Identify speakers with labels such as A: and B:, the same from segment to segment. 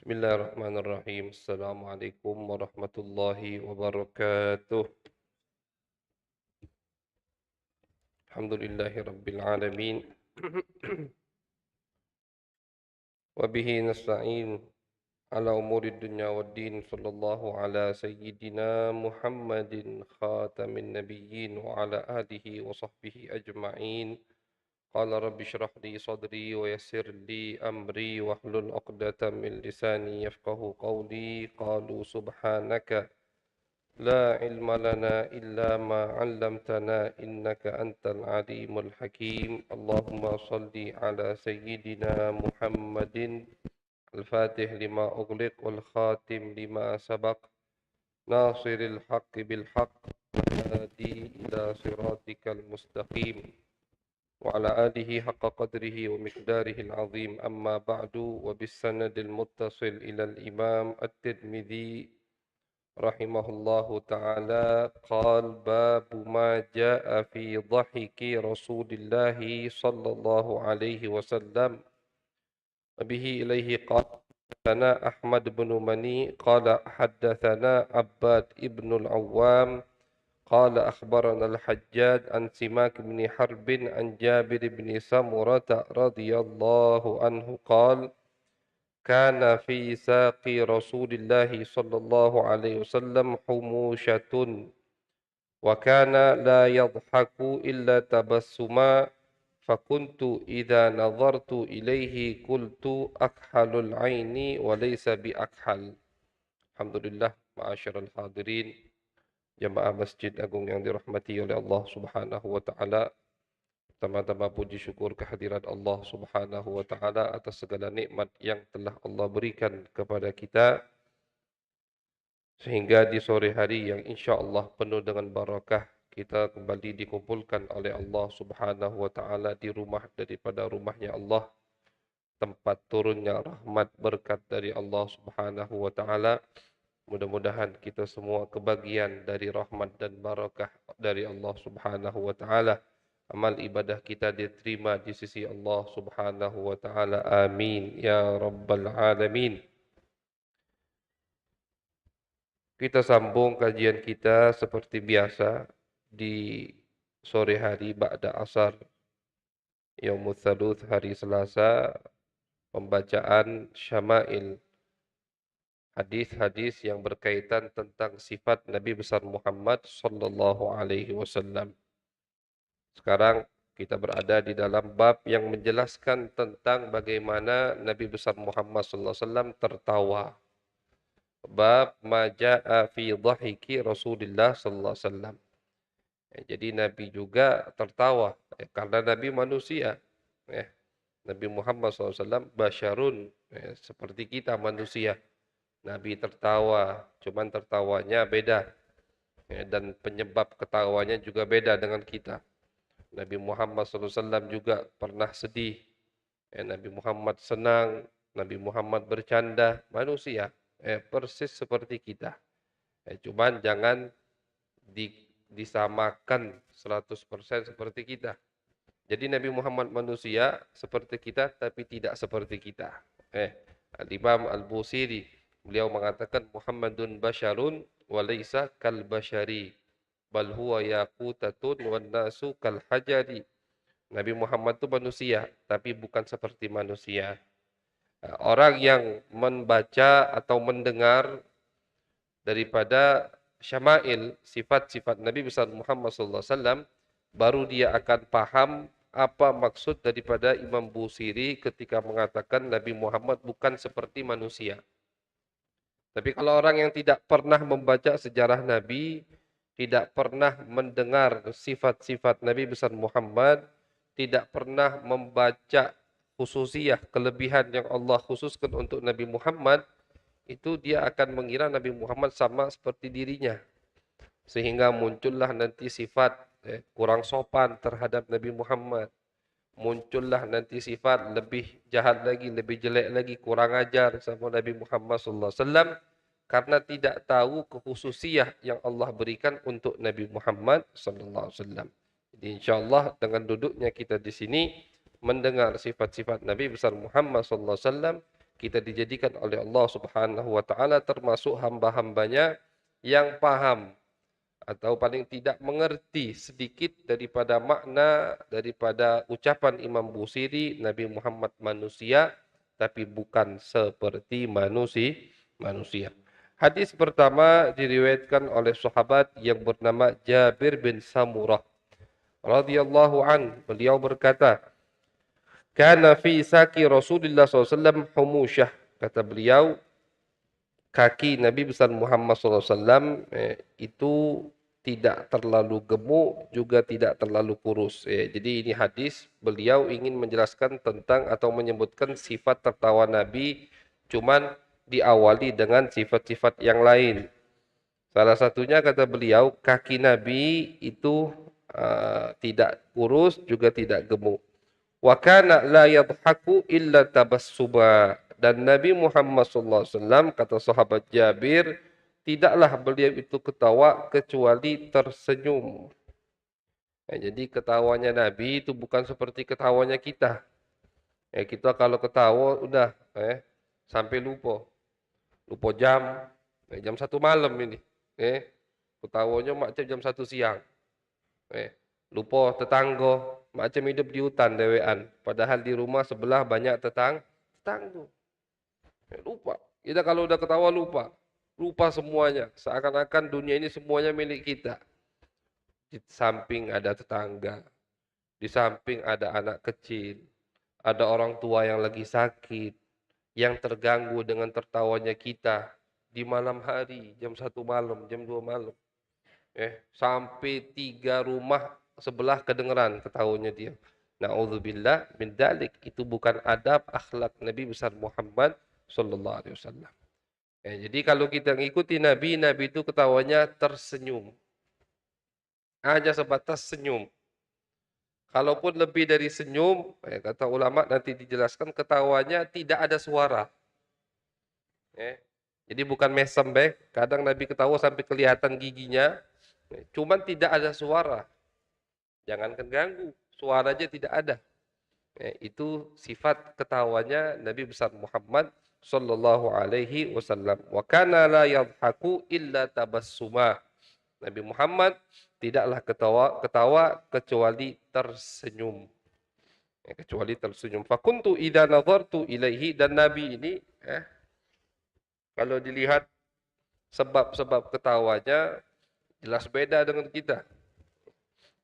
A: Bismillahirrahmanirrahim. Assalamualaikum warahmatullahi wabarakatuh. Alhamdulillahi rabbil alamin. Wa bihi nasta'in ala umuri dunya waddin. Sallallahu ala sayyidina Muhammadin khatamin nabiyyin wa ala alihi wa sahbihi ajma'in. Qala rabbi shrah li sadri wa yassir li amri wahlul 'uqdatam min lisani yafqahu qawli. Qalu subhanaka لا علم لنا إلا ما علمتنا إنك أنت العليم الحكيم اللهم صل على سيدنا محمد الفاتح لما أغلق والخاتم لما سبق ناصر الحق بالحق والهادي إلى صراطك المستقيم وعلى آله حق قدره ومقداره العظيم أما بعد وبالسند المتصل إلى الإمام الترمذي رحمه الله تعالى قال باب ما جاء في ضحك رسول الله صلى الله عليه وسلم وبه إليه قال حدثنا أحمد بن مني قال حدثنا عباد بن العوام قال أخبرنا الحجاج عن سماك بن حرب عن جابر بن سمرة رضي الله عنه قال كان في ساق رسول الله صلى الله عليه وسلم حموشة وكان لا يضحك إلا تبسما فكنت إذا نظرت إليه قلت أكحل العين وليس بأكحل. Alhamdulillah, ma'asyiral hadirin, jamaah Masjid Agung yang dirahmati oleh Allah Subhanahu wa taala. Pertama-tama puji syukur kehadirat Allah Subhanahu wa taala atas segala nikmat yang telah Allah berikan kepada kita sehingga di sore hari yang insya-Allah penuh dengan barakah kita kembali dikumpulkan oleh Allah Subhanahu wa taala di rumah daripada rumahnya Allah, tempat turunnya rahmat berkat dari Allah Subhanahu wa taala. Mudah-mudahan kita semua kebagian dari rahmat dan barakah dari Allah Subhanahu wa taala. Amal ibadah kita diterima di sisi Allah Subhanahu wa taala. Amin ya rabbal alamin. Kita sambung kajian kita seperti biasa di sore hari ba'da asar yaumul tsaluts, hari Selasa, pembacaan syama'il, hadis-hadis yang berkaitan tentang sifat Nabi besar Muhammad sallallahu alaihi wasallam. Sekarang kita berada di dalam bab yang menjelaskan tentang bagaimana Nabi besar Muhammad sallallahu alaihi wasallam tertawa. Bab maja'a fi dhahiki Rasulullah sallallahu alaihi wasallam. Jadi Nabi juga tertawa karena Nabi manusia. Ya. Nabi Muhammad SAW basyarun, seperti kita manusia. Nabi tertawa, cuman tertawanya beda. Dan penyebab ketawanya juga beda dengan kita. Nabi Muhammad SAW juga pernah sedih. Nabi Muhammad senang, Nabi Muhammad bercanda, manusia. Persis seperti kita. Cuman jangan disamakan 100% seperti kita. Jadi Nabi Muhammad manusia seperti kita, tapi tidak seperti kita. Al-Imam Al-Busiri, beliau mengatakan Muhammadun basyarun wa laisa kal basyari. Bal huwa yaqutatun wan nasu kal hajari. Nabi Muhammad itu manusia, tapi bukan seperti manusia. Orang yang membaca atau mendengar daripada syama'il, sifat-sifat Nabi besar Muhammad SAW, baru dia akan paham apa maksud daripada Imam Busiri ketika mengatakan Nabi Muhammad bukan seperti manusia. Tapi kalau orang yang tidak pernah membaca sejarah Nabi, tidak pernah mendengar sifat-sifat Nabi besar Muhammad, tidak pernah membaca khususiyah, kelebihan yang Allah khususkan untuk Nabi Muhammad, itu dia akan mengira Nabi Muhammad sama seperti dirinya. Sehingga muncullah nanti sifat kurang sopan terhadap Nabi Muhammad. Muncullah nanti sifat lebih jahat lagi, lebih jelek lagi, kurang ajar sama Nabi Muhammad SAW. Karena tidak tahu kekhususiyah yang Allah berikan untuk Nabi Muhammad SAW. Jadi insyaAllah dengan duduknya kita di sini, mendengar sifat-sifat Nabi besar Muhammad SAW, kita dijadikan oleh Allah Subhanahu wa taala termasuk hamba-hambanya yang paham atau paling tidak mengerti sedikit daripada makna daripada ucapan Imam Busiri, Nabi Muhammad manusia tapi bukan seperti manusia. Hadis pertama diriwayatkan oleh sahabat yang bernama Jabir bin Samurah radhiyallahu an. Beliau berkata, "Kana fi saki Rasulullah SAW humusyah." Kata beliau, kaki Nabi besar Muhammad SAW itu tidak terlalu gemuk, juga tidak terlalu kurus. Jadi ini hadis, beliau ingin menjelaskan tentang atau menyebutkan sifat tertawa Nabi, cuman diawali dengan sifat-sifat yang lain. Salah satunya kata beliau, kaki Nabi itu tidak kurus, juga tidak gemuk. Wa kana la yadhaku illa tabassuma. Dan Nabi Muhammad SAW, kata sahabat Jabir, tidaklah beliau itu ketawa kecuali tersenyum. Jadi ketawanya Nabi itu bukan seperti ketawanya kita. Kita kalau ketawa udah sampai lupa. Lupa jam. Jam 1 malam ini. Ketawanya macam jam 1 siang. Lupa tetangga, macam hidup di hutan dewean. Padahal di rumah sebelah banyak tetangga. Lupa. Kita kalau udah ketawa lupa. Lupa semuanya. Seakan-akan dunia ini semuanya milik kita. Di samping ada tetangga. Di samping ada anak kecil. Ada orang tua yang lagi sakit. Yang terganggu dengan tertawanya kita. Di malam hari, jam 1 malam, jam 2 malam. Sampai 3 rumah sebelah kedengeran ketawanya dia. Na'udzubillah min dalik. Itu bukan adab akhlak Nabi besar Muhammad sallallahu alaihi wasallam. Jadi kalau kita ngikuti Nabi, Nabi itu ketawanya tersenyum. Hanya sebatas senyum. Kalaupun lebih dari senyum, kata ulama nanti dijelaskan ketawanya tidak ada suara. Jadi bukan mesem, kadang Nabi ketawa sampai kelihatan giginya, cuman tidak ada suara. Jangankan ganggu, suara aja tidak ada. Itu sifat ketawanya Nabi besar Muhammad sallallahu alaihi wasallam. Wa kana la yadhaku illa tabassuma. Nabi Muhammad tidaklah ketawa kecuali tersenyum. Kecuali tersenyum. Fakuntu idza nadhartu ilaihi, dan Nabi ini kalau dilihat sebab-sebab ketawanya jelas beda dengan kita.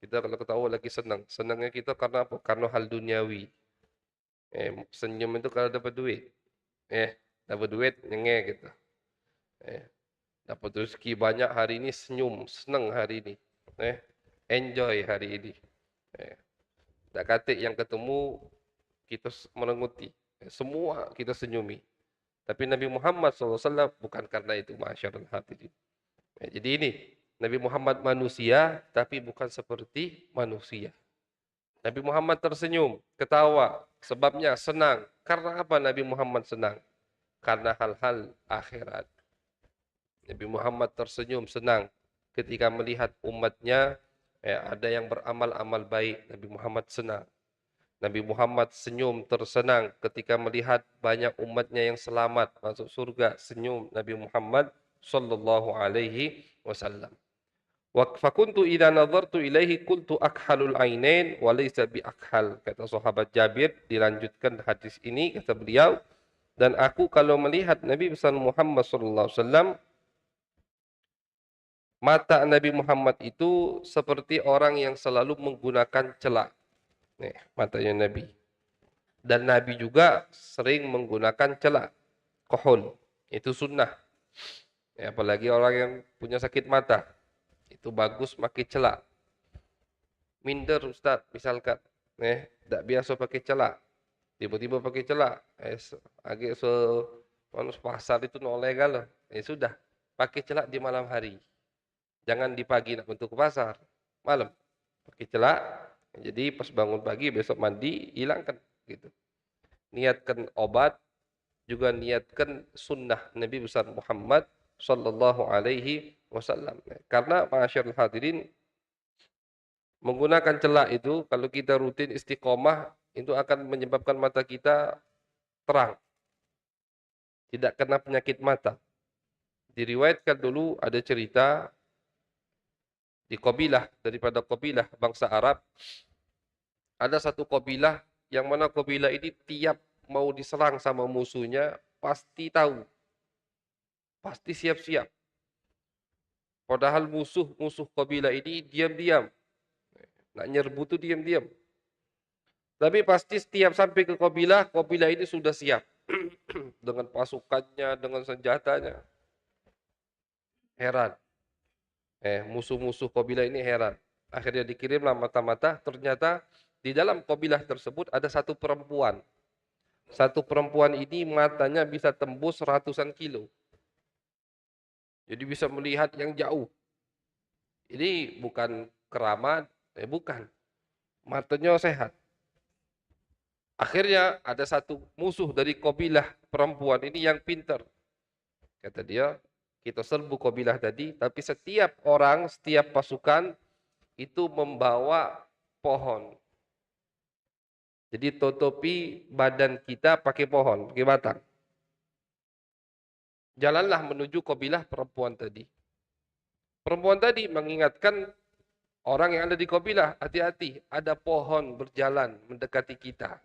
A: Kita kalau ketawa lagi senang. Senangnya kita karena apa? Karena hal duniawi. Senyum itu kalau dapat duit. Dapat duit, nyenge gitu. Dapat rezeki banyak hari ini, senyum, senang hari ini. Enjoy hari ini. Tak kata yang ketemu, kita merenguti. Semua kita senyumi. Tapi Nabi Muhammad SAW bukan karena itu, masyarul hadirin. Jadi ini, Nabi Muhammad manusia, tapi bukan seperti manusia. Nabi Muhammad tersenyum, ketawa, sebabnya senang. Karena apa Nabi Muhammad senang? Karena hal-hal akhirat. Nabi Muhammad tersenyum, senang. Ketika melihat umatnya, ada yang beramal-amal baik, Nabi Muhammad senang. Nabi Muhammad senyum tersenang ketika melihat banyak umatnya yang selamat masuk surga, senyum Nabi Muhammad sallallahu alaihi wasallam. Wa fakuntu idza nadhartu ilaihi qultu akhalul ainain wa laysa bi akhal. Kata sahabat Jabir, dilanjutkan hadis ini, kata beliau, dan aku kalau melihat Nabi besar Muhammad sallallahu alaihi wasallam, mata Nabi Muhammad itu seperti orang yang selalu menggunakan celak. Matanya Nabi. Dan Nabi juga sering menggunakan celak, kohol. Itu sunnah. Apalagi orang yang punya sakit mata. Itu bagus pakai celak. Minder Ustaz, misalkan. Tak biasa pakai celak. Tiba-tiba pakai celak. Agak pasar itu noleh galau. Sudah. Pakai celak di malam hari. Jangan di pagi nak untuk ke pasar. Malam. Pakai celak. Jadi pas bangun pagi, besok mandi, hilangkan. Gitu. Niatkan obat, juga niatkan sunnah Nabi besar Muhammad sallallahu alaihi wasallam. Karena masyarul hadirin, menggunakan celak itu kalau kita rutin istiqomah itu akan menyebabkan mata kita terang. tidak kena penyakit mata. Diriwayatkan dulu ada cerita di kabilah daripada kabilah bangsa Arab, ada satu kabilah yang mana kabilah ini tiap mau diserang sama musuhnya pasti tahu, pasti siap-siap. Padahal musuh kabilah ini diam-diam, nak nyerbu tuh diam-diam. Tapi pasti setiap sampai ke kabilah ini sudah siap dengan pasukannya, dengan senjatanya. Heran. Musuh-musuh kabilah ini heran. Akhirnya dikirimlah mata-mata, ternyata di dalam kabilah tersebut ada satu perempuan. Satu perempuan ini matanya bisa tembus ratusan kilo. Jadi bisa melihat yang jauh. Ini bukan keramat, bukan. Matanya sehat. Akhirnya ada satu musuh dari kabilah perempuan ini yang pintar. Kata dia, kita serbu kabilah tadi, tapi setiap orang, setiap pasukan itu membawa pohon. Jadi tutupi badan kita pakai pohon, pakai batang. Jalanlah menuju kabilah perempuan tadi. Perempuan tadi mengingatkan orang yang ada di kabilah, hati-hati, ada pohon berjalan mendekati kita.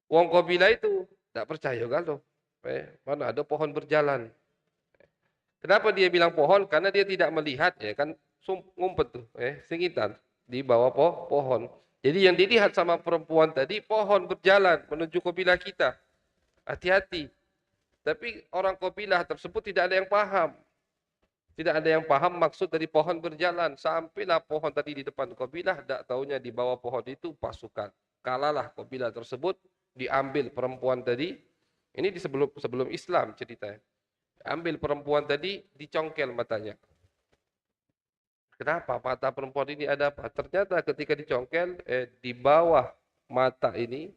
A: Wong kabilah itu tidak percaya kalau mana ada pohon berjalan. Kenapa dia bilang pohon? Karena dia tidak melihat, ya kan, ngumpet tuh, singitan di bawah pohon. Jadi yang dilihat sama perempuan tadi pohon berjalan menuju kabilah kita. Hati-hati. Tapi orang kabilah tersebut tidak ada yang paham. Tidak ada yang paham maksud dari pohon berjalan. Sampailah pohon tadi di depan kabilah, tak taunya di bawah pohon itu pasukan. Kalalah kabilah tersebut, diambil perempuan tadi. Ini di sebelum Islam ceritanya. Ambil perempuan tadi, dicongkel matanya. Kenapa mata perempuan ini ada apa? Ternyata ketika dicongkel, di bawah mata ini,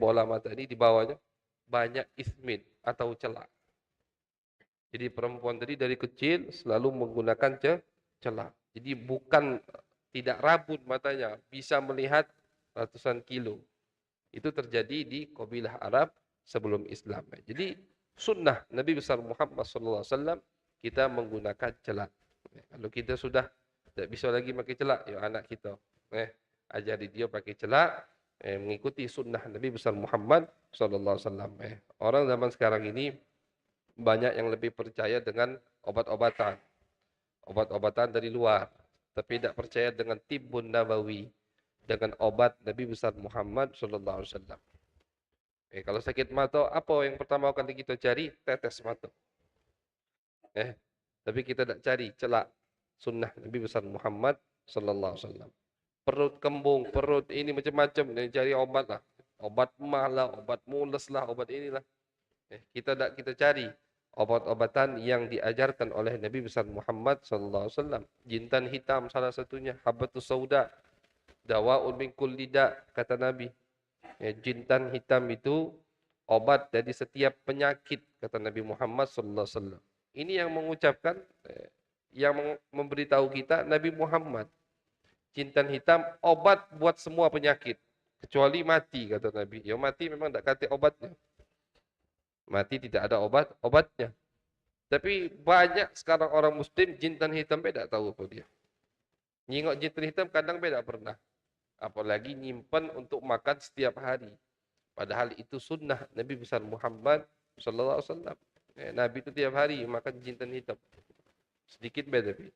A: bola mata ini di bawahnya banyak ismin atau celak. Jadi perempuan tadi dari kecil selalu menggunakan celak. Jadi bukan tidak rabun matanya, bisa melihat ratusan kilo. Itu terjadi di kabilah Arab sebelum Islam. Jadi sunnah Nabi besar Muhammad SAW kita menggunakan celak. Kalau kita sudah tidak bisa lagi pakai celak, ya anak kita, ajari dia pakai celak, mengikuti sunnah Nabi besar Muhammad SAW. Orang zaman sekarang ini banyak yang lebih percaya dengan obat-obatan, obat-obatan dari luar, tapi tidak percaya dengan tibbun nabawi, dengan obat Nabi besar Muhammad SAW. Kalau sakit mata, apa yang pertama kali kita cari? Tetes mata. Tapi kita tidak cari celak sunnah Nabi besar Muhammad sallallahu alaihi wasallam. Perut kembung, perut ini macam-macam, cari obat lah. Obat mah lah, obat mules lah, obat inilah. Kita cari obat-obatan yang diajarkan oleh Nabi besar Muhammad sallallahu alaihi wasallam. Jintan hitam salah satunya, habatus sauda, dawaun min kulli da, kata Nabi. Jintan hitam itu obat dari setiap penyakit, kata Nabi Muhammad sallallahu alaihi wasallam. Ini yang mengucapkan, yang memberitahu kita Nabi Muhammad. Jintan hitam obat buat semua penyakit kecuali mati, kata Nabi. Ya mati memang tidak kata obatnya. Mati tidak ada obatnya. Tapi banyak sekarang orang muslim jintan hitam tidak tahu apa dia. Nyingok jintan hitam kadang tidak pernah. Apalagi nyimpan untuk makan setiap hari. Padahal itu sunnah Nabi besar Muhammad sallallahu alaihi wasallam. Nabi itu tiap hari makan jintan hitam. Sedikit beda tapi.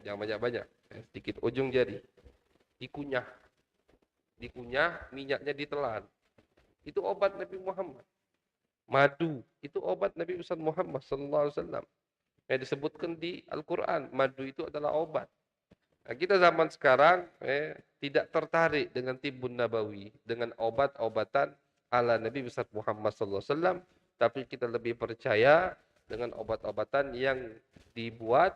A: Jangan banyak-banyak. Sedikit ujung jari. Dikunyah. Dikunyah, minyaknya ditelan. Itu obat Nabi Muhammad. Madu, itu obat Nabi besar Muhammad sallallahu alaihi wasallam. Yang disebutkan di Al-Qur'an, madu itu adalah obat. Nah, kita zaman sekarang tidak tertarik dengan tibbun nabawi, dengan obat-obatan ala Nabi besar Muhammad sallallahu alaihi wasallam, tapi kita lebih percaya dengan obat-obatan yang dibuat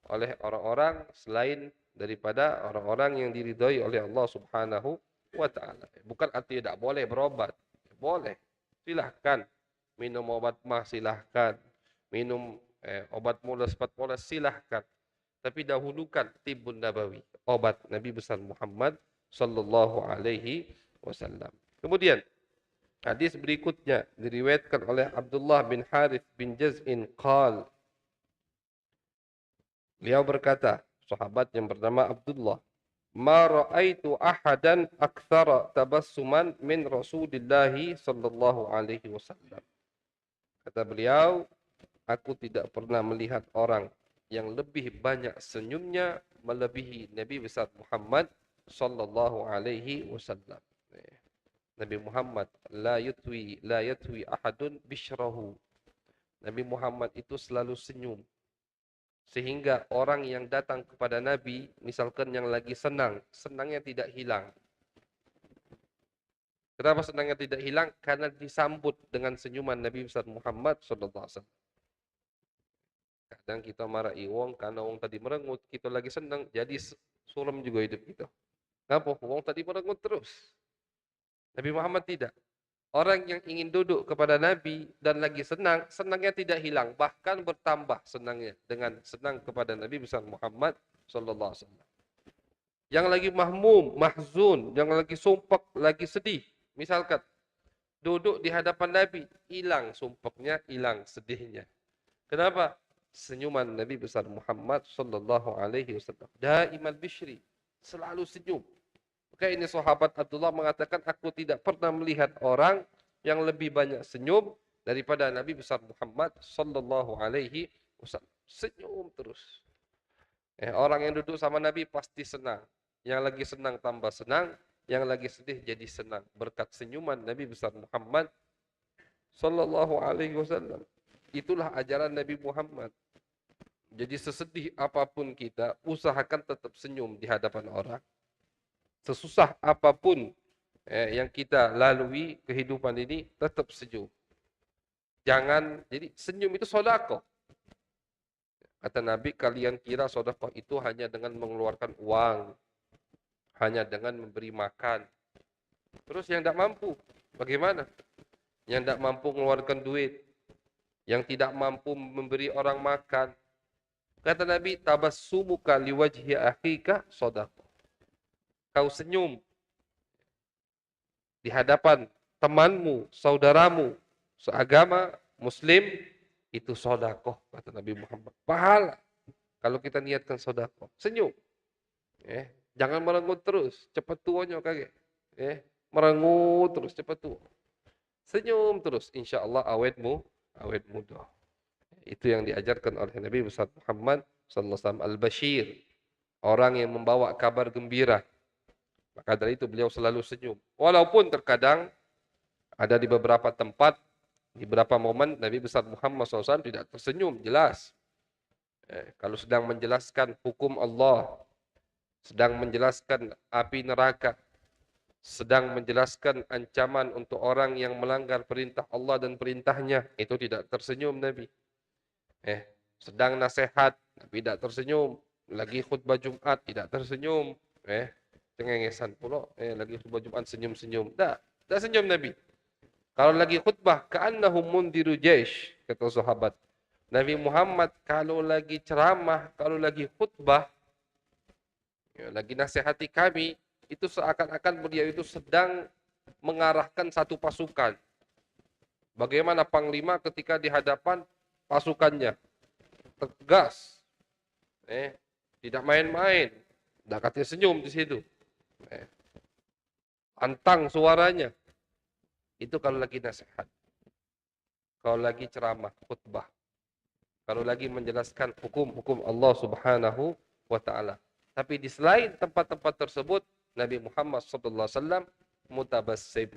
A: oleh orang-orang selain daripada orang-orang yang diridhoi oleh Allah Subhanahu wa taala. Bukan artinya tidak boleh berobat. Boleh. Silahkan. Minum obat mah silahkan. Minum obat mules, silahkan. Tapi dahulukan tibbun nabawi, obat Nabi besar Muhammad sallallahu alaihi wasallam. Kemudian Hadis berikutnya diriwayatkan oleh Abdullah bin Harith bin Jaz'in qal. Beliau berkata, sahabat yang bernama Abdullah, "Ma ra'aitu ahadan aktsara tabassuman min Rasulillah sallallahu alaihi wasallam." Kata beliau, aku tidak pernah melihat orang yang lebih banyak senyumnya melebihi Nabi besar Muhammad sallallahu alaihi wasallam. Nabi Muhammad la yatwi ahadun bishrahu. Nabi Muhammad itu selalu senyum. Sehingga orang yang datang kepada Nabi, misalkan yang lagi senang, senangnya tidak hilang. Kenapa senangnya tidak hilang? Karena disambut dengan senyuman Nabi besar Muhammad sallallahu alaihi wasallam. Kadang kita marah wong karena wong tadi merengut, kita lagi senang, jadi suram juga hidup kita. Kenapa? Wong tadi merengut terus. Nabi Muhammad tidak. Orang yang ingin duduk kepada Nabi dan lagi senang, senangnya tidak hilang, bahkan bertambah senangnya dengan senang kepada Nabi besar Muhammad sallallahu alaihi wasallam. Yang lagi mahmum, mahzun, yang lagi sumpek, lagi sedih, misalkan duduk di hadapan Nabi, hilang sumpeknya, hilang sedihnya. Kenapa? Senyuman Nabi besar Muhammad sallallahu alaihi wasallam. Daimal bishri, selalu senyum. Maka ini sahabat Abdullah mengatakan, aku tidak pernah melihat orang yang lebih banyak senyum daripada Nabi besar Muhammad sallallahu alaihi wasallam. Senyum terus. Orang yang duduk sama Nabi pasti senang. Yang lagi senang tambah senang, yang lagi sedih jadi senang berkat senyuman Nabi besar Muhammad sallallahu alaihi wasallam. Itulah ajaran Nabi Muhammad. Jadi sesedih apapun kita, usahakan tetap senyum di hadapan orang. Sesusah apapun yang kita lalui kehidupan ini, tetap senyum. Jangan, jadi senyum itu sedekah. Kata Nabi, kalian kira sedekah itu hanya dengan mengeluarkan uang, hanya dengan memberi makan. Terus yang tidak mampu, bagaimana? Yang tidak mampu mengeluarkan duit, yang tidak mampu memberi orang makan. Kata Nabi, tabassumuka liwajhi akhika sedekah. Kau senyum di hadapan temanmu, saudaramu, seagama, muslim, itu sedekah, kata Nabi Muhammad. Pahala. Kalau kita niatkan sedekah, senyum. Jangan merengut terus, cepat tuanya kaget. Merengut terus, cepat tua. Senyum terus, insya Allah awetmu muda. Itu yang diajarkan oleh Nabi besar Muhammad sallallahu alaihi wasallam, al-bashir, orang yang membawa kabar gembira. Maka dari itu beliau selalu senyum. Walaupun terkadang ada di beberapa tempat, di beberapa momen Nabi besar Muhammad SAW tidak tersenyum, jelas. Kalau sedang menjelaskan hukum Allah, sedang menjelaskan api neraka, sedang menjelaskan ancaman untuk orang yang melanggar perintah Allah dan perintahnya, itu tidak tersenyum Nabi. Sedang nasihat, Nabi tidak tersenyum. Lagi khutbah Jumat, tidak tersenyum. Cengengesan pula, lagi khutbah Jumat senyum-senyum. Tak senyum Nabi. Kalau lagi khutbah, ka'annahum mundiru jaish, kata sahabat. Nabi Muhammad kalau lagi ceramah, kalau lagi khutbah, lagi nasihati kami, itu seakan-akan beliau itu sedang mengarahkan satu pasukan. Bagaimana panglima ketika di hadapan pasukannya? Tegas. Tidak main-main. Tidak katanya senyum di situ. Antang suaranya. Itu kalau lagi nasihat. Kalau lagi ceramah, khutbah. Kalau lagi menjelaskan hukum-hukum Allah Subhanahu wa taala. Tapi di selain tempat-tempat tersebut, Nabi Muhammad sallallahu alaihi wasallam mutabassim.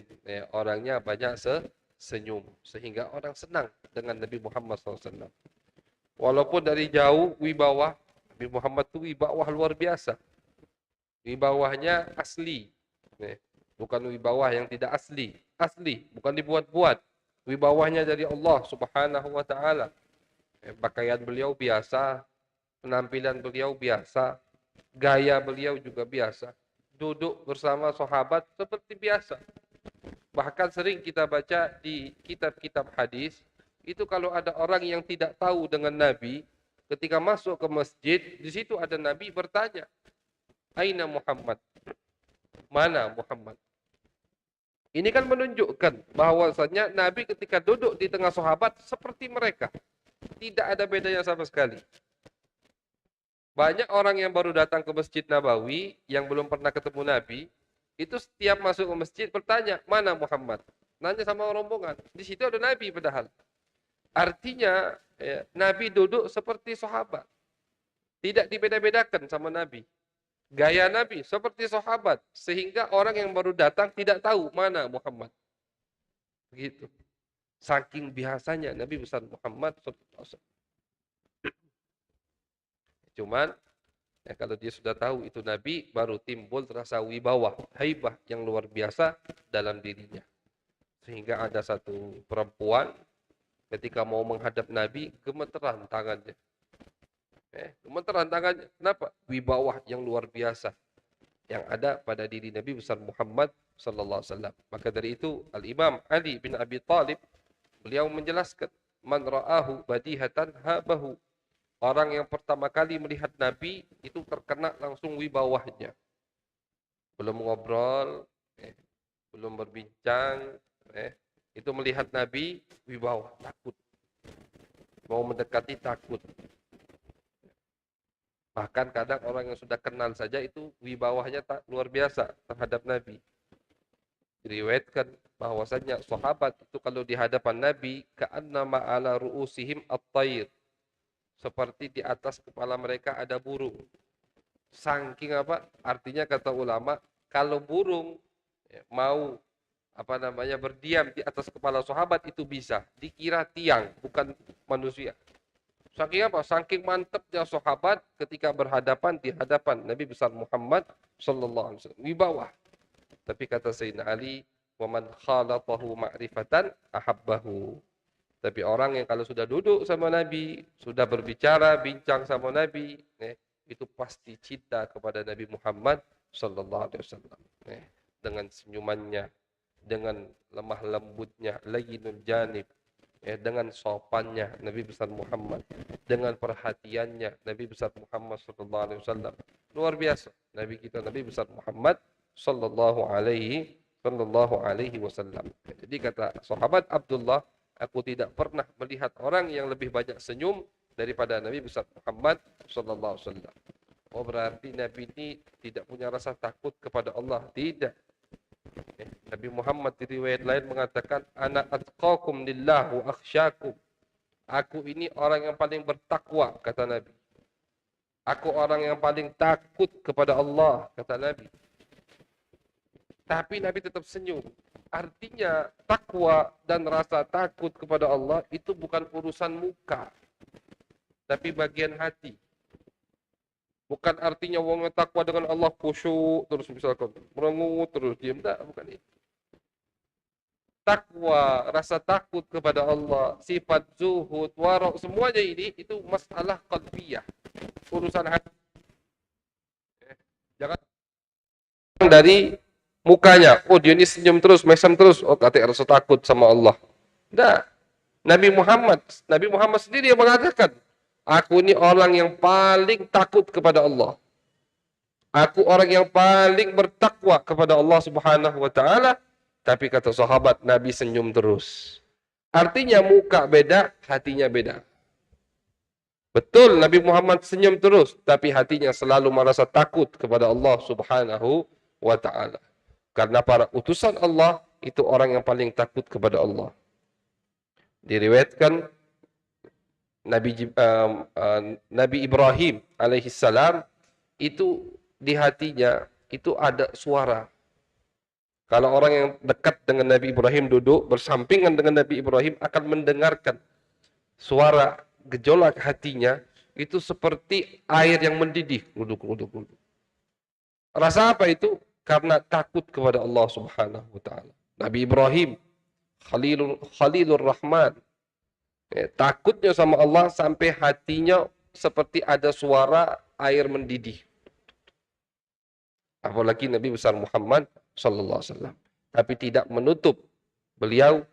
A: Orangnya banyak senyum sehingga orang senang dengan Nabi Muhammad sallallahu alaihi wasallam. Walaupun dari jauh wibawa Nabi Muhammad itu wibawah luar biasa. Wibawahnya asli. Bukan wibawah yang tidak asli. Asli, bukan dibuat-buat. Wibawahnya dari Allah Subhanahu wa taala. Pakaian beliau biasa, penampilan beliau biasa, gaya beliau juga biasa. Duduk bersama sahabat seperti biasa. Bahkan sering kita baca di kitab-kitab hadis, itu kalau ada orang yang tidak tahu dengan Nabi, ketika masuk ke masjid, di situ ada Nabi bertanya, Aina Muhammad? Mana Muhammad? Ini kan menunjukkan bahwasanya Nabi ketika duduk di tengah sahabat seperti mereka. Tidak ada bedanya sama sekali. Banyak orang yang baru datang ke Masjid Nabawi yang belum pernah ketemu Nabi, itu setiap masuk ke masjid bertanya, mana Muhammad? Nanya sama rombongan. Di situ ada Nabi padahal. Artinya, ya, Nabi duduk seperti sahabat. Tidak dibeda-bedakan sama Nabi. Gaya Nabi seperti sahabat. Sehingga orang yang baru datang tidak tahu mana Muhammad. Begitu. Saking biasanya Nabi besar Muhammad SAW. Cuman ya, kalau dia sudah tahu itu Nabi, baru timbul rasa wibawa, haibah yang luar biasa dalam dirinya. Sehingga ada satu perempuan ketika mau menghadap Nabi, gemeteran tangannya. Gemeteran tangannya. Kenapa? Wibawa yang luar biasa yang ada pada diri Nabi besar Muhammad sallallahu alaihi wasallam. Maka dari itu Al-Imam Ali bin Abi Thalib beliau menjelaskan, man ra'ahu badihatan habahu. Orang yang pertama kali melihat Nabi itu terkena langsung wibawahnya. Belum ngobrol, belum berbincang, itu melihat Nabi wibawa, takut. Mau mendekati takut. Bahkan kadang orang yang sudah kenal saja itu wibawahnya tak luar biasa terhadap Nabi. Diriwayatkan bahwasanya sahabat itu kalau di hadapan Nabi ka'annama ala ru'usihim at-tayr. Seperti di atas kepala mereka ada burung. Saking apa? Artinya kata ulama, kalau burung mau berdiam di atas kepala sahabat itu bisa. Dikira tiang, bukan manusia. Saking apa? Saking mantapnya sahabat ketika berhadapan di hadapan Nabi besar Muhammad sallallahu alaihi wasallam. Wibawa. Tapi kata Sayyidina Ali, "Wa man khalatahu ma'rifatan ahabbahu." Tapi orang yang kalau sudah duduk sama Nabi, sudah berbicara, bincang sama Nabi, itu pasti cinta kepada Nabi Muhammad sallallahu alaihi wasallam. Dengan senyumannya, dengan lemah lembutnya, layyinul janib, dengan sopannya Nabi besar Muhammad, dengan perhatiannya Nabi besar Muhammad sallallahu alaihi wasallam. Luar biasa Nabi kita, Nabi besar Muhammad sallallahu alaihi wasallam. Jadi kata sahabat Abdullah, aku tidak pernah melihat orang yang lebih banyak senyum daripada Nabi besar Muhammad sallallahu alaihi wasallam. Oh, berarti Nabi ini tidak punya rasa takut kepada Allah. Tidak. Nabi Muhammad di riwayat lain mengatakan, ana atqakum lillah wa akhsyakum. Aku ini orang yang paling bertakwa, kata Nabi. Aku orang yang paling takut kepada Allah, kata Nabi. Tapi Nabi tetap senyum. Artinya takwa dan rasa takut kepada Allah itu bukan urusan muka, tapi bagian hati. Bukan artinya wong takwa dengan Allah khusyuk terus misalkan merengut terus diam, tak, bukan itu. Takwa, rasa takut kepada Allah, sifat zuhud, warok, semuanya ini itu masalah qalbiyah, urusan hati. Jangan dari mukanya, oh dia ini senyum terus, mesem terus, oh katanya rasa takut sama Allah. Tidak. Nabi Muhammad sendiri yang mengatakan, aku ini orang yang paling takut kepada Allah. Aku orang yang paling bertakwa kepada Allah Subhanahu wa taala. Tapi kata sahabat, Nabi senyum terus. Artinya muka beda, hatinya beda. Betul Nabi Muhammad senyum terus, tapi hatinya selalu merasa takut kepada Allah Subhanahu wa taala. Karena para utusan Allah itu orang yang paling takut kepada Allah. Diriwayatkan Nabi Ibrahim alaihissalam itu di hatinya itu ada suara. Kalau orang yang dekat dengan Nabi Ibrahim duduk bersampingan dengan Nabi Ibrahim akan mendengarkan suara gejolak hatinya itu seperti air yang mendidih. Rasa apa itu? Karena takut kepada Allah Subhanahu wa taala. Nabi Ibrahim Khalilur Rahman, takutnya sama Allah sampai hatinya seperti ada suara air mendidih. Apalagi Nabi besar Muhammad sallallahu alaihi wasallam. Tapi tidak menutup beliau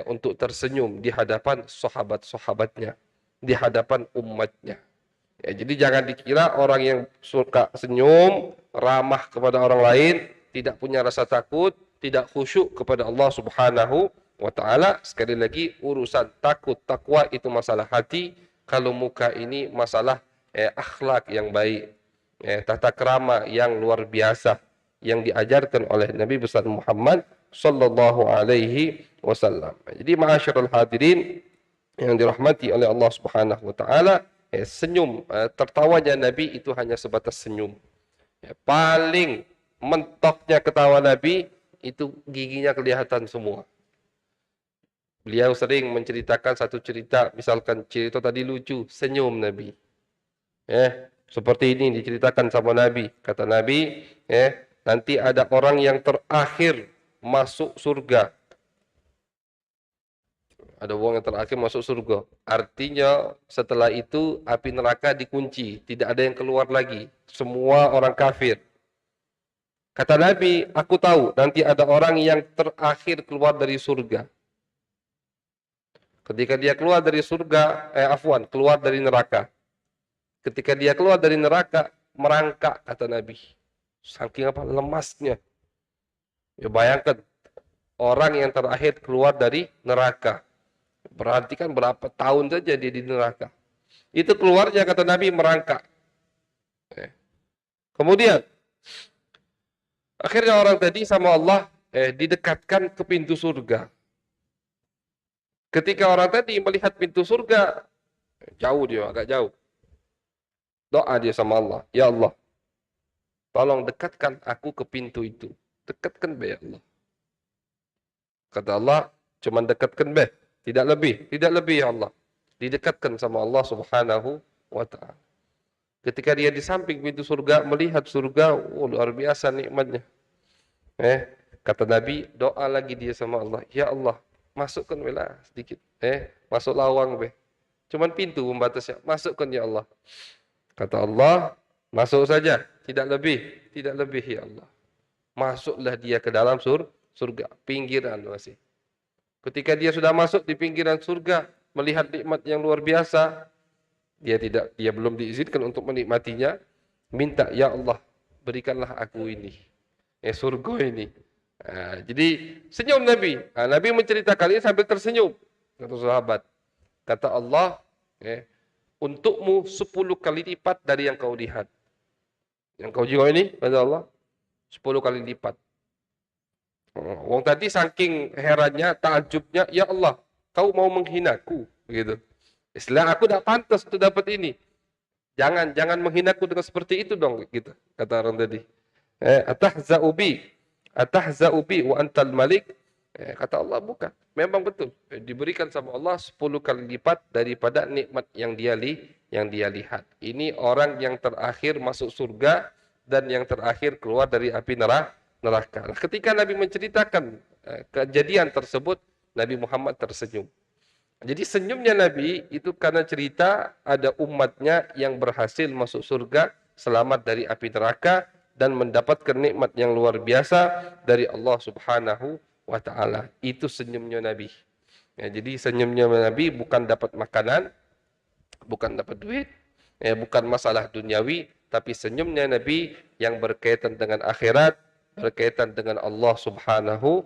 A: untuk tersenyum di hadapan sahabat-sahabatnya, di hadapan umatnya. Jadi jangan dikira orang yang suka senyum, ramah kepada orang lain, tidak punya rasa takut, tidak khusyuk kepada Allah Subhanahu wa taala. Sekali lagi, urusan takut takwa itu masalah hati, kalau muka ini masalah akhlak yang baik, tata krama yang luar biasa yang diajarkan oleh Nabi besar Muhammad sallallahu alaihi wasallam. Jadi ma'asyiral hadirin yang dirahmati oleh Allah Subhanahu wa taala, senyum, tertawanya Nabi itu hanya sebatas senyum. Paling mentoknya ketawa Nabi itu giginya kelihatan semua. Beliau sering menceritakan satu cerita, misalkan cerita tadi lucu, senyum Nabi. Seperti ini diceritakan sama Nabi. Kata Nabi, nanti ada orang yang terakhir masuk surga. Ada orang yang terakhir masuk surga. Artinya setelah itu api neraka dikunci, tidak ada yang keluar lagi. Semua orang kafir. Kata Nabi, aku tahu nanti ada orang yang terakhir keluar dari surga. Ketika dia keluar dari surga, keluar dari neraka. Ketika dia keluar dari neraka, merangkak, kata Nabi. Saking apa? Lemasnya. Ya bayangkan, orang yang terakhir keluar dari neraka. Berarti kan berapa tahun saja dia di neraka. Itu keluarnya, kata Nabi, merangkak. Kemudian, akhirnya orang tadi sama Allah didekatkan ke pintu surga. Ketika orang tadi melihat pintu surga, jauh dia, agak jauh. Doa dia sama Allah, ya Allah, tolong dekatkan aku ke pintu itu. Dekatkan be ya Allah. Kata Allah, cuman dekatkan be, tidak lebih ya Allah. Didekatkan sama Allah Subhanahu wa taala. Ketika dia di samping pintu surga, melihat surga, luar biasa nikmatnya. Kata Nabi, doa lagi dia sama Allah, ya Allah, masukkan bela sedikit. Masuk lawang be. Cuman pintu pembatasnya, masukkan ya Allah. Kata Allah, masuk saja, tidak lebih ya Allah. Masuklah dia ke dalam surga, pinggiran masih. Ketika dia sudah masuk di pinggiran surga, melihat nikmat yang luar biasa, dia belum diizinkan untuk menikmatinya, minta ya Allah, berikanlah aku ini, surga ini. Jadi senyum Nabi. Nabi menceritakan ini sambil tersenyum. Kata sahabat, kata Allah, untukmu 10 kali lipat dari yang kau lihat. Yang kau jiwa ini, kata Allah, 10 kali lipat. Wong tadi saking herannya, takjubnya, ya Allah, kau mau menghinaku, begitu. Istilah aku tidak pantas untuk dapat ini. Jangan menghinaku dengan seperti itu dong, gitu. Kata orang tadi. Atahza'u bi wa antal malik. Kata Allah, bukan. Memang betul. Diberikan sama Allah 10 kali lipat daripada nikmat yang dia lihat. Ini orang yang terakhir masuk surga dan yang terakhir keluar dari api neraka. Nah, ketika Nabi menceritakan kejadian tersebut, Nabi Muhammad tersenyum. Jadi senyumnya Nabi itu karena cerita ada umatnya yang berhasil masuk surga, selamat dari api neraka, dan mendapatkan nikmat yang luar biasa dari Allah Subhanahu wa ta'ala. Itu senyumnya Nabi. Jadi senyumnya Nabi bukan dapat makanan, bukan dapat duit, bukan masalah duniawi, tapi senyumnya Nabi yang berkaitan dengan akhirat, berkaitan dengan Allah Subhanahu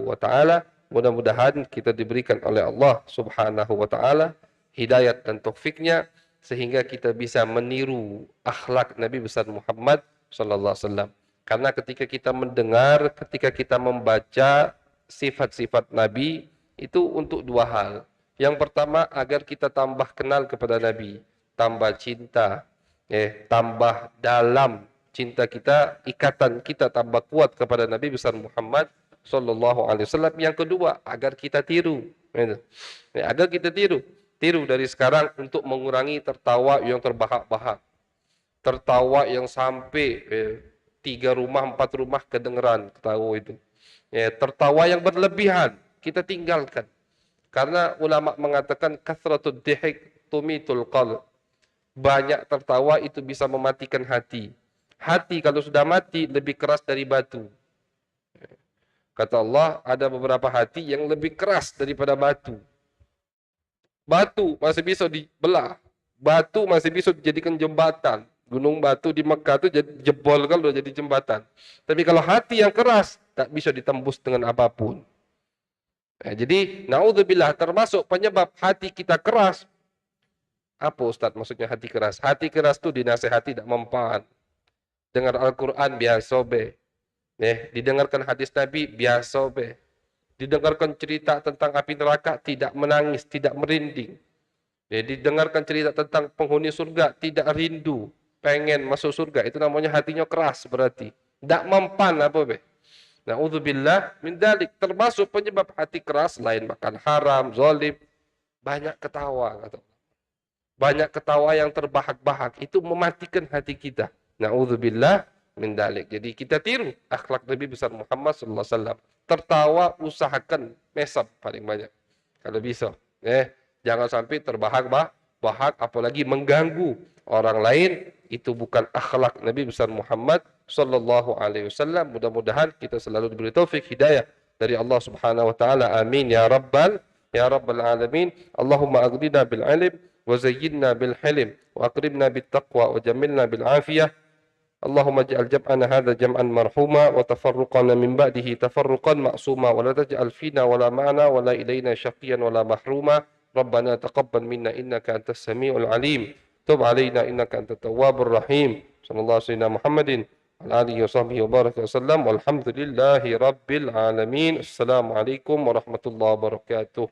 A: wa ta'ala. Mudah-mudahan kita diberikan oleh Allah Subhanahu wa ta'ala hidayat dan taufiknya sehingga kita bisa meniru akhlak Nabi besar Muhammad sallallahu alaihi wasallam. Karena ketika kita mendengar, ketika kita membaca sifat-sifat Nabi itu untuk 2 hal. Yang pertama agar kita tambah kenal kepada Nabi, tambah cinta, tambah dalam cinta kita, ikatan kita tambah kuat kepada Nabi besar Muhammad sallallahu alaihi wasallam. Yang kedua, agar kita tiru. Agar kita tiru dari sekarang untuk mengurangi tertawa yang terbahak-bahak. Tertawa yang sampai 3 rumah, 4 rumah kedengeran ketawa itu. Tertawa yang berlebihan kita tinggalkan. Karena ulama mengatakan kathratud dhihik tumitul qalb. Banyak tertawa itu bisa mematikan hati. Hati kalau sudah mati lebih keras dari batu. Kata Allah, ada beberapa hati yang lebih keras daripada batu. Batu masih bisa dibelah. Batu masih bisa dijadikan jembatan. Gunung batu di Mekah itu jadi jebol kalau jadi jembatan. Tapi kalau hati yang keras tak bisa ditembus dengan apapun. Nah, jadi naudzubillah termasuk penyebab hati kita keras. Apa Ustaz maksudnya hati keras? Hati keras itu dinasehati tidak mempan. Dengar Al-Quran biasa be. Didengarkan hadis Nabi biasa be. Didengarkan cerita tentang api neraka tidak menangis, tidak merinding. Didengarkan cerita tentang penghuni surga tidak rindu, pengen masuk surga. Itu namanya hatinya keras berarti. Tidak mempan apa be. Na'udzubillah min dalik. Termasuk penyebab hati keras lain makan haram, zalim, banyak ketawa kata. Banyak ketawa yang terbahak-bahak itu mematikan hati kita. Na'udzubillah min dalik. Jadi kita tiru akhlak Nabi besar Muhammad sallallahu alaihi wasallam. Tertawa usahakan mesap paling banyak. Kalau bisa, jangan sampai terbahak-bahak apalagi mengganggu orang lain. Itu bukan akhlak Nabi besar Muhammad sallallahu alaihi wasallam. Mudah-mudahan kita selalu diberi taufik hidayah dari Allah Subhanahu wa taala. Amin ya rabbal alamin. Allahumma aghdina bil ilm وزينا بالحلم وأقربنا بالتقوى وجملنا بالعافية اللهم اجعل جمعنا هذا جمعا مرحوما وتفرقنا من بعده تفرقا معصوما ولا تجعل فينا ولا معنا ولا إلينا شقيا ولا محروما ربنا تقبل منا إنك أنت السميع العليم تب علينا إنك أنت التواب الرحيم صلى الله عليه وسلم محمد وعلى آله وصحبه وبارك وسلم والحمد لله رب العالمين السلام عليكم ورحمة الله وبركاته